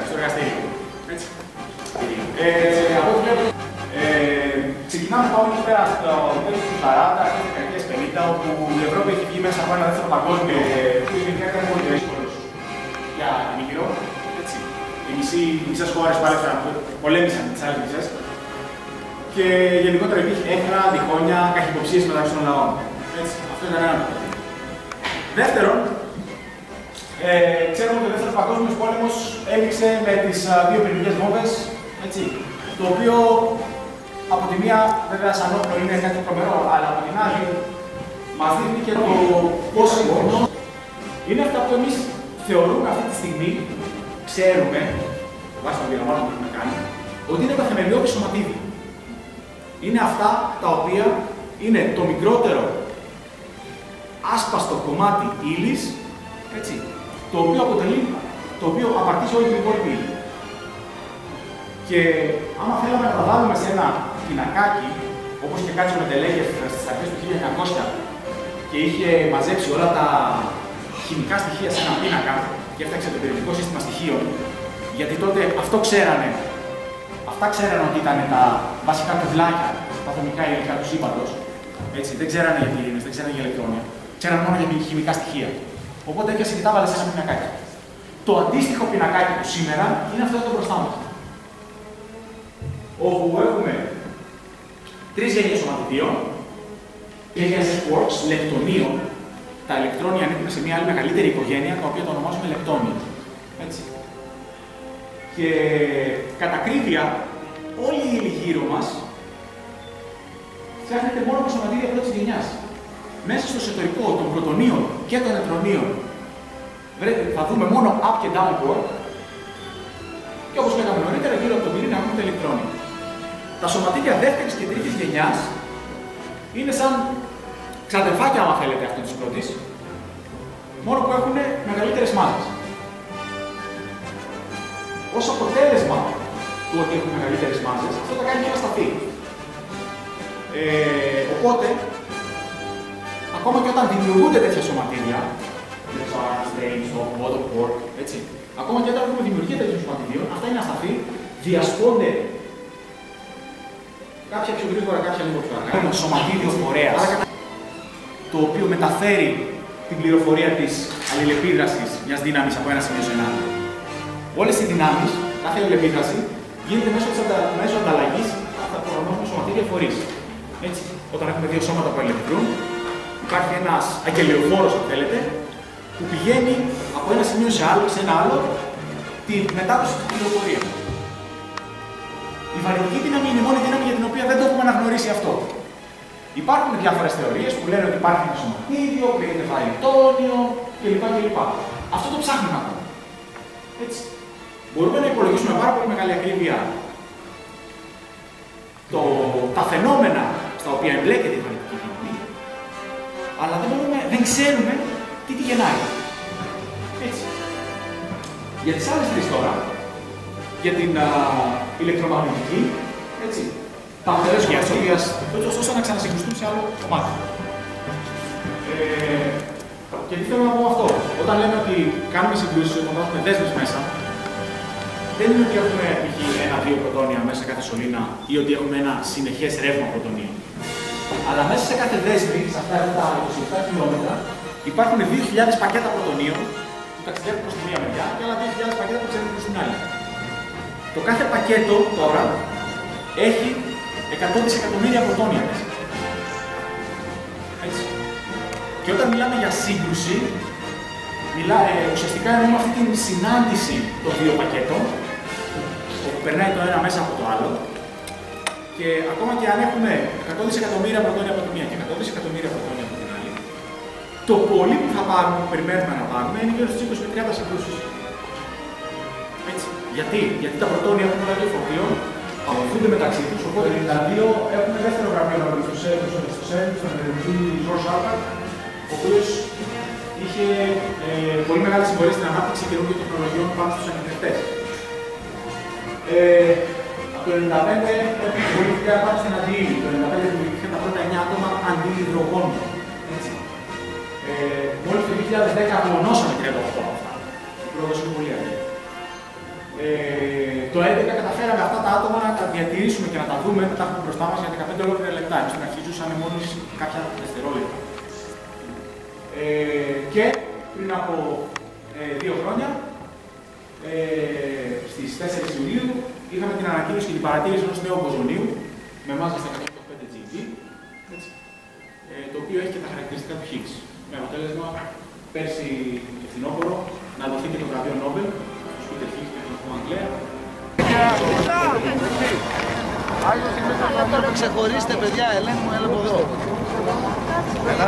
στο εργαστήριο. Έτσι. Από ό,τι βλέπω, ξεκινάμε πάμε εκεί πέρα στο τέλος του 40, στις δεκαετίες 50, όπου η Ευρώπη έχει βγει μέσα από ένα δεύτερο παγκόσμιο, που γενικά ήταν πολύ δύσκολος για την Ήπειρο. Οι μισές χώρες πολέμησαν τις άλλες μισές. Και γενικότερα υπήρχε έχθρα, διχόνια, καχυποψίες μεταξύ των λαών. Έτσι, αυτό ήταν ένα. Δεύτερον, ξέρουμε ότι ο δεύτερος παγκόσμιος πόλεμος έληξε με τις δύο πυρηνικές βόμβες, έτσι, το οποίο από τη μία, βέβαια, σαν όπλο είναι κάτι τρομερό, αλλά από την άλλη μας δείχνει και το πώς είναι αυτά που εμείς θεωρούμε αυτή τη στιγμή, ξέρουμε, βάσει των διαγραμμάτων που έχουμε κάνει, ότι είναι τα θεμελιώδη σωματίδια. Είναι αυτά τα οποία είναι το μικρότερο άσπαστο κομμάτι ύλης, έτσι, το οποίο απαρτίζει όλη την υπόλοιπη ύλη. Και άμα θέλαμε να τα βάλουμε σε ένα πινακάκι, όπως και κάτι ο Μεντελέγεφ στις αρχές του 1900 και είχε μαζέψει όλα τα χημικά στοιχεία σε ένα πίνακα και έφτιαξε το πυρηνικό σύστημα στοιχείων, γιατί τότε αυτό ξέρανε. Αυτά ξέρανε ότι ήταν τα βασικά κουβλάκια, τα ατομικά υλικά του σύμπαντος. Έτσι, δεν ξέρανε για πυρήνες, δεν ξέρανε για ηλεκτρόνια. Ξέρανε μόνο για χημικά στοιχεία. Οπότε έπιασε και τα βάλε σε ένα πινακάκι. Το αντίστοιχο πινακάκι του σήμερα είναι αυτό εδώ μπροστά μας. Όπου έχουμε τρεις γενιές σωματιδίων, γενιές quarks, λεπτονίων. Τα ηλεκτρόνια ανήκουν σε μια άλλη μεγαλύτερη οικογένεια, τα οποία το ονομάζουμε λεπτόνια. Έτσι. Και κατά ακρίβεια, όλη η ύλη γύρω μας φτιάχνεται μόνο από σωματίδια πρώτης γενιάς. Μέσα στο εσωτερικό των πρωτονίων και των νετρονίων θα δούμε μόνο up και down quark. Και όπως λέγαμε νωρίτερα, γύρω από τον πυρήνα έχουμε τα ηλεκτρόνια. Τα σωματίδια δεύτερης και τρίτης γενιάς είναι σαν ξαδερφάκια, άμα θέλετε, αυτών της πρώτης, μόνο που έχουν μεγαλύτερες μάζες. Ως αποτέλεσμα του ότι έχουν μεγαλύτερες μάζες, αυτό το κάνει πιο ασταθή. Οπότε, ακόμα και όταν δημιουργούνται τέτοια σωματίδια, το Einstein, το Motor Quark, έτσι, ακόμα και όταν έχουμε δημιουργία τέτοιων σωματιδίων, αυτά είναι ασταθή, διασπώνται κάποια πιο γρήγορα, κάποια λίγο πιο αργά. Ένα σωματίδιο φορέας, το οποίο μεταφέρει την πληροφορία της αλληλεπίδρασης μιας δύναμης από ένα σημείο σε ένα άλλο. Όλες οι δυνάμεις, κάθε αλληλεπίδραση, γίνεται μέσω ανταλλαγής αυτά που ονομάζουμε σωματίδια φορείς. Έτσι, όταν έχουμε δύο σώματα που αλληλεπιδρούν, υπάρχει ένας αγγελιοφόρος, αν θέλετε, που πηγαίνει από ένα σημείο σε ένα άλλο τη μετάδοση της πληροφορίας. Η βαρυτική δύναμη είναι η μόνη δύναμη για την οποία δεν το έχουμε αναγνωρίσει αυτό. Υπάρχουν διάφορες θεωρίες που λένε ότι υπάρχει ένα σωματίδιο, που λέγεται βαρυτόνιο κλπ. Αυτό το ψάχνουμε ακόμα. Έτσι. Μπορούμε να υπολογίσουμε πάρα πολύ μεγάλη ακρίβεια τα φαινόμενα στα οποία εμπλέκεται η βαρυτική δύναμη, αλλά δεν ξέρουμε τι τη γεννάει. Έτσι. Για τις άλλες τρεις τώρα, για την ηλεκτρομαγνητική, έτσι, τα αποτελέσματα της οποίας ώστε να ξανασυγκρουστούν σε άλλο κομμάτι. Και τι θέλω να πω αυτό. Όταν λέμε ότι κάνουμε συγκρούσεις, όταν βάζουμε δέσμες μέσα, δεν είναι ότι έχουμε ένα-δύο πρωτόνια μέσα σε κάθε σωλήνα ή ότι έχουμε ένα συνεχές ρεύμα πρωτονίων. Αλλά μέσα σε κάθε δέσμη, σε αυτά τα 27 χιλιόμετρα, υπάρχουν 2.000 πακέτα πρωτονίων που ταξιδεύουν προς τη μία μεριά και άλλα 2.000 πακέτα που ταξιδεύουν προς την άλλη. Το κάθε πακέτο τώρα έχει 100 δισεκατομμύρια πρωτόνια μέσα. Έτσι. Και όταν μιλάμε για σύγκρουση, ουσιαστικά εννοούμε αυτή την συνάντηση των δύο πακέτων, όπου περνάει το ένα μέσα από το άλλο, και ακόμα και αν έχουμε 100 δισεκατομμύρια πρωτόνια από τη μία και 100 δισεκατομμύρια πρωτόνια από την άλλη, το πολύ που θα πάρουμε, που περιμένουμε να πάρουμε, είναι γύρω στις 20 με 30 συγκρούσεις. Έτσι. Γιατί τα πρωτόνια έχουν πολλά δύο φορτίων, αποφύγονται μεταξύ τους, οπότε 92 έχουμε δεύτερο γραφείο να βρει στο ΣΕΡ, στον ερευνητή Ζορ Σάρπαρτ, ο οποίος είχε πολύ μεγάλη συμβολή στην ανάπτυξη καινούργιων τεχνολογιών πάνω στους ανοιχτές. Από το 1995 έχουμε πολύ δουλειά πάνω στην αντίυλη. Το 1995 δημιουργήθηκαν τα πρώτα 9 άτομα αντιϊδρογόνου. Μόλις το 2010 απομονώσαμε 38 από αυτά. Η πρόοδος είναι πολύ αργή. Το 2011 καταφέραμε αυτά τα άτομα να τα διατηρήσουμε και να τα δούμε, να τα έχουμε μπροστά μας για 15 ολόκληρα λεπτά. Εμείς στην αρχή ζούσαμε μόνο κάποια δευτερόλεπτα. Και πριν από 2 χρόνια, στις 4 Ιουλίου, είχαμε την ανακοίνωση και την παρατήρηση ενός νέου μποζονίου με μάζα στα 185 GeV, το οποίο έχει και τα χαρακτηριστικά του Higgs. Με αποτέλεσμα, πέρσι το φθινόπωρο, να δοθεί και το βραβείο Νόμπελ στους Peter Higgs και τον Αγγλέα. Ξεχωρίστε, παιδιά, Ελένη μου, έλα από εδώ. Έλα.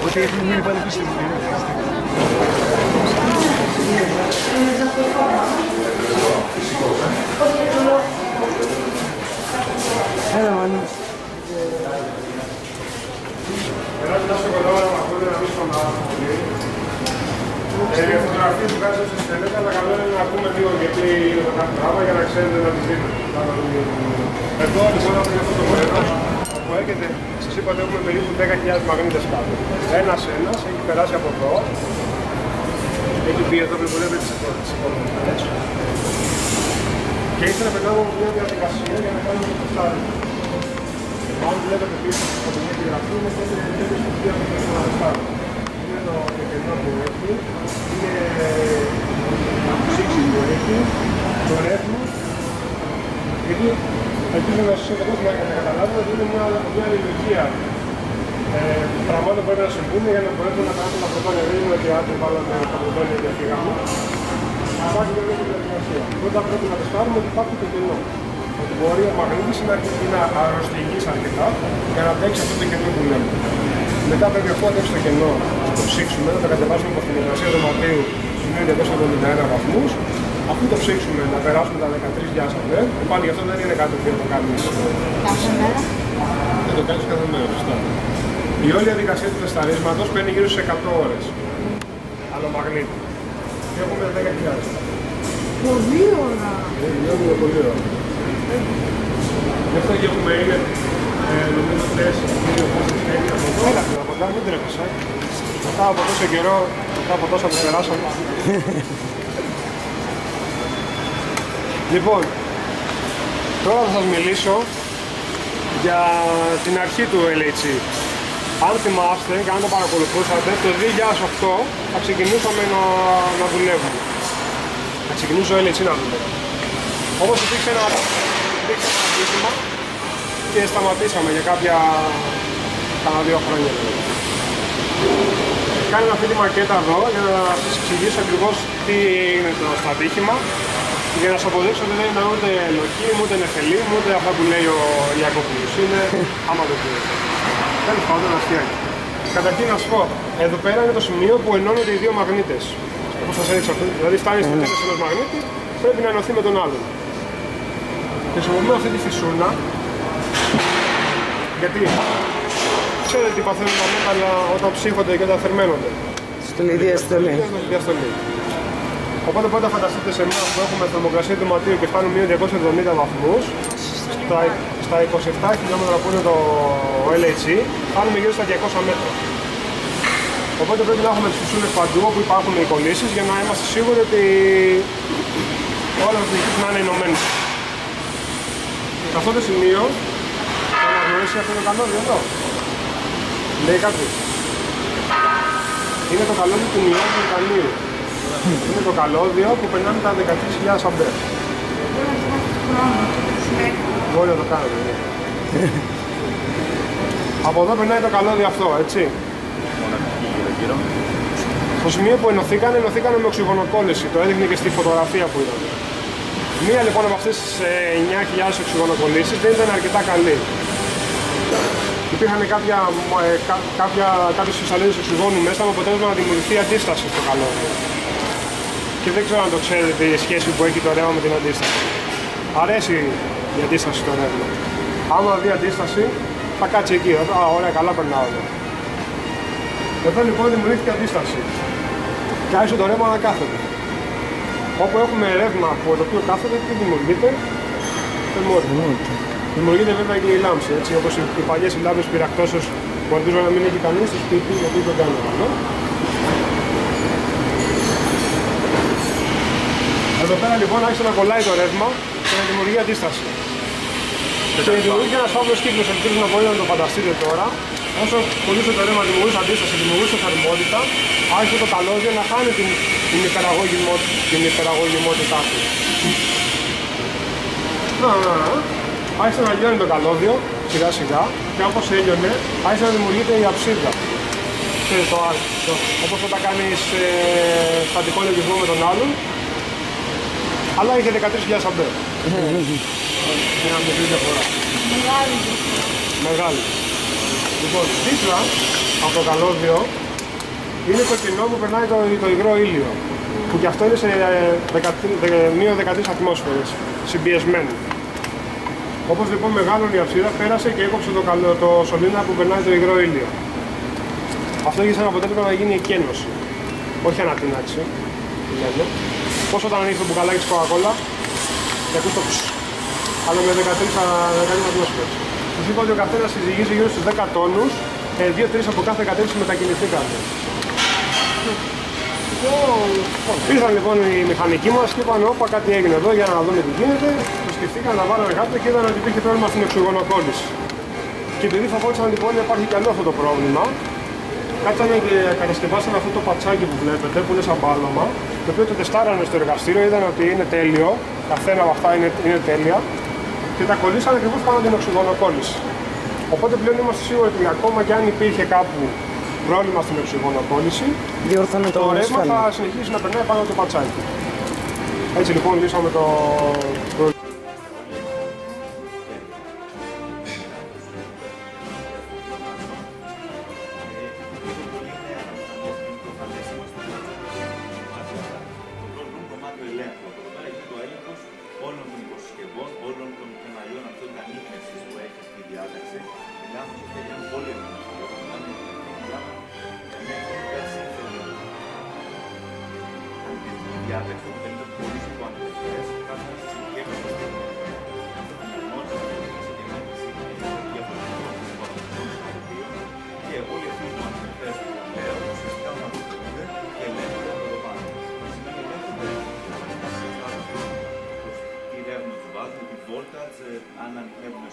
Ότι έχουν μείνει πάλι πίσω. Έλα, Μάνη. Ελάτε στο κοντά να μας πείτε να μην σχολάσουμε πολύ. Οι φωτογραφίες που κάνετε στη σελίδα, αλλά καλό είναι να ακούμε λίγο γιατί είναι το κάθε πράγμα για να ξέρετε να τις δείτε. Εδώ λοιπόν από αυτό το μέρος, όπου έχετε, σας είπατε έχουμε περίπου 10.000 μαγνήτες κάτω. Ένας έχει περάσει από εδώ, έχει μπει εδώ πριν βλέπετε τις εικόνες. Και ήθελα να περνάμε μια διαδικασία για να κάνουμε το τεστάρισμα. Αν βλέπετε πίσω από την γραφή, είναι τέτοιες στοιχεία που πρέπει να τεστάρουμε. Είναι το κενό που έχει, είναι το ψήξη που έχει, το ρεύμα. Γιατί ελπίζω να σας να καταλάβετε ότι είναι μια λειτουργία πραγμάτων που πρέπει να συμβούν για να μπορέσουμε να κάνουμε τα πρωτόνια. Δεν είναι ότι άντε βάλαμε τα πρωτόνια και φύγαμε. Υπάρχει μια τέτοια διαδικασία. Πρώτα πρέπει να τεστάρουμε ότι υπάρχει το κενό. Ότι μπορεί ο μαγνήτης να αρρωστηγήσει αρκετά για να αντέξει αυτό το κενό που λέμε. Μετά πρέπει αφού αντέξει το κενό να το ψήξουμε, να το κατεβάσουμε από την υγρασία δωματίου σημείο 271 βαθμούς. Αφού το ψήξουμε να περάσουμε τα 13 διάσαμε, πάλι γι' αυτό δεν είναι κάτι που το κάνεις κάθε μέρα. Δεν το κάνεις κάθε μέρα, σωστά. Η όλη διαδικασία του τεσταρίσματος παίρνει γύρω στις 100 ώρες. Άλλο μαγνήτη. Και έχουμε 10.000. Πολύ ώρα. Είναι πολύ ώρα. Γι' αυτό και έχουμε είναι νομίζω 4, 2, 4, από εδώ. Έλα από κοντά, μην τρέπεσαι. Μετά από τόσο καιρό, μετά από τόσα που περάσαμε. Λοιπόν, τώρα θα σας μιλήσω για την αρχή του LHC. Αν θυμάστε και αν το παρακολουθούσατε, το 2008 θα ξεκινούσαμε να δουλεύουμε. Θα ξεκινούσε ο LHC να δουλεύει. Όμως υπήρξε ένα ατύχημα και σταματήσαμε για κάνα 2 χρόνια. Κάνουμε αυτή τη μακέτα εδώ για να σας εξηγήσω ακριβώς τι είναι το ατύχημα και για να σας αποδείξω ότι δεν ήταν ούτε λογική, ούτε νεφελή, ούτε αυτά που λέει ο Ιακώπουλος. Είναι άμα το πει. Τέλος πάντων, αστείακι. Καταρχήν να σου πω, εδώ πέρα είναι το σημείο που ενώνονται οι δύο μαγνήτες. Όπως σας έδειξα πριν, δηλαδή φτάνει στο τέλος ενός μαγνήτη, πρέπει να ενωθεί με τον άλλον. Χρησιμοποιούμε αυτή τη φυσούνα, γιατί ξέρετε τι παθαίνουν τα μέταλλα όταν ψύχονται και όταν θερμαίνονται. Στην διαστολή. Οπότε πρώτα φανταστείτε σε εμάς που έχουμε θερμοκρασία του δωματίου και φτάνουν μείον 270 βαθμούς, στα 27 χιλιόμετρα που είναι το LHC, φτάνουμε γύρω στα 200 μέτρα. Οπότε πρέπει να έχουμε τις φυσούνες παντού όπου υπάρχουν οι κολλήσεις για να είμαστε σίγουροι ότι όλα τα διοικήσεις να είναι ενωμένες. Σε αυτό το σημείο, θα αναγνωρίσει αυτό το καλώδιο εδώ. Λέει κάτι. Είναι το καλώδιο του μειών του Ιταλίου. Είναι το καλώδιο που περνάνε τα 13.000 αμπέρ. Μπορεί να το κάνετε. Από εδώ περνάει το καλώδιο αυτό, έτσι. Στο σημείο που ενωθήκανε με οξυγονοκόλληση. Το έδειχνε και στη φωτογραφία που είδαμε. Μία λοιπόν από αυτές τις 9.000 οξυγονοκολλήσεις δεν ήταν αρκετά καλή. Υπήρχαν κάποιες φυσαλίδες οξυγόνου μέσα με αποτέλεσμα να δημιουργηθεί αντίσταση στο καλώδιο. Και δεν ξέρω αν το ξέρετε η σχέση που έχει το ρεύμα με την αντίσταση. Αρέσει η αντίσταση στο ρεύμα. Άμα δει αντίσταση, θα κάτσει εκεί. Ωραία, καλά περνάω εδώ. Εδώ λοιπόν δημιουργήθηκε αντίσταση. Και άρχισε το ρεύμα να κάθεται. Όπου έχουμε ρεύμα από το οποίο κάθεται, τι δημιουργείται? Θερμότητα. Δημιουργείται βέβαια και η λάμψη, έτσι, όπως οι παλιές λάμπες πυρακτώσεως που ελπίζω να μην έχει κανείς στο σπίτι, γιατί δεν κάνει καλό. Εδώ πέρα λοιπόν άρχισε να κολλάει το ρεύμα και να δημιουργεί αντίσταση. Και δημιουργεί ένας φαύλος κύκλος, ελπίζω να μπορείτε να το φανταστείτε τώρα. Όσο κολλούσε το ρεύμα, δημιουργούσε αντίσταση, δημιουργούσε θερμότητα, άρχισε το καλώδιο να χάνει την υπεραγωγημότητά του. Άρχισε να λιώνει το καλώδιο σιγά σιγά και όπως έλειωνε, άρχισε να δημιουργείται η αψίδα. Όπως όταν κάνεις στατικό λογισμό με τον άλλον, αλλά είχε 13.000 αμπέρ. Μια μικρή διαφορά. Μεγάλη. Λοιπόν, δίπλα από το καλώδιο είναι το κοινό που περνάει το υγρό ήλιο, που και αυτό είναι σε μείον 13 ατμόσφαιρες, συμπιεσμένο. Όπως λοιπόν μεγάλωνε η αψίδα, πέρασε και έκοψε το σωλήνα που περνάει το υγρό ήλιο. Αυτό έχει σαν αποτέλεσμα να γίνει εκένωση, όχι ανατείναξη. Πώς όταν ανοίξει το μπουκαλάκι της Coca-Cola και ακούς το ψ, αλλά με 13 ατμόσφαιρες. Σας είπα ότι ο καθένας συζυγίζει γύρω στους 10 τόνους, 2-3 από κάθε κατεύθυνση μετακινηθήκαν. Ήρθαν λοιπόν οι μηχανικοί μας και είπαν: όπα, κάτι έγινε εδώ για να δούμε τι γίνεται. Το σκεφτήκαν να βάλουν κάτω και είδαν ότι υπήρχε πρόβλημα στην οξυγονοκόλληση. Και επειδή φοβόντουσαν ότι μπορεί να υπάρχει κι άλλο αυτό το πρόβλημα, κάτσανε και κατασκευάσαν αυτό το πατσάκι που βλέπετε, που είναι σαν πάλωμα, το οποίο το τεστάρανε στο εργαστήριο, είδαν ότι είναι τέλειο, καθένα από αυτά είναι τέλεια, και τα κολλήσανε ακριβώς πάνω την οξυγονοκόλληση. Οπότε πλέον είμαστε σίγουροι ότι ακόμα κι αν υπήρχε κάπου πρόβλημα στην οξυγονοκόλληση, το ρεύμα θα συνεχίσει να περνάει πάνω το πατσάκι. Έτσι λοιπόν λύσαμε το πρόβλημα. Όλων των υποσυσκευών, όλων των καναλιών αυτών των ανείχνευσης που έχει στη διάταξη. Μιλάμε για ένα πολύ ενδιαφέρον. Μιλάμε για μια υπερσύμφωνη διάταξη που θέλει πολλούς υποαναλυτές, κάθε ένας συγκεκριμένος στην και όλοι αυτοί οι υποαναλυτές που λέω ουσιαστικά αναλυτούνται και ελέγχονται από εδώ πάνω. Σημαίνει ελέγχονται τη ρεύμα του βάζουν, τη voltage, αν ανοιχνεύουν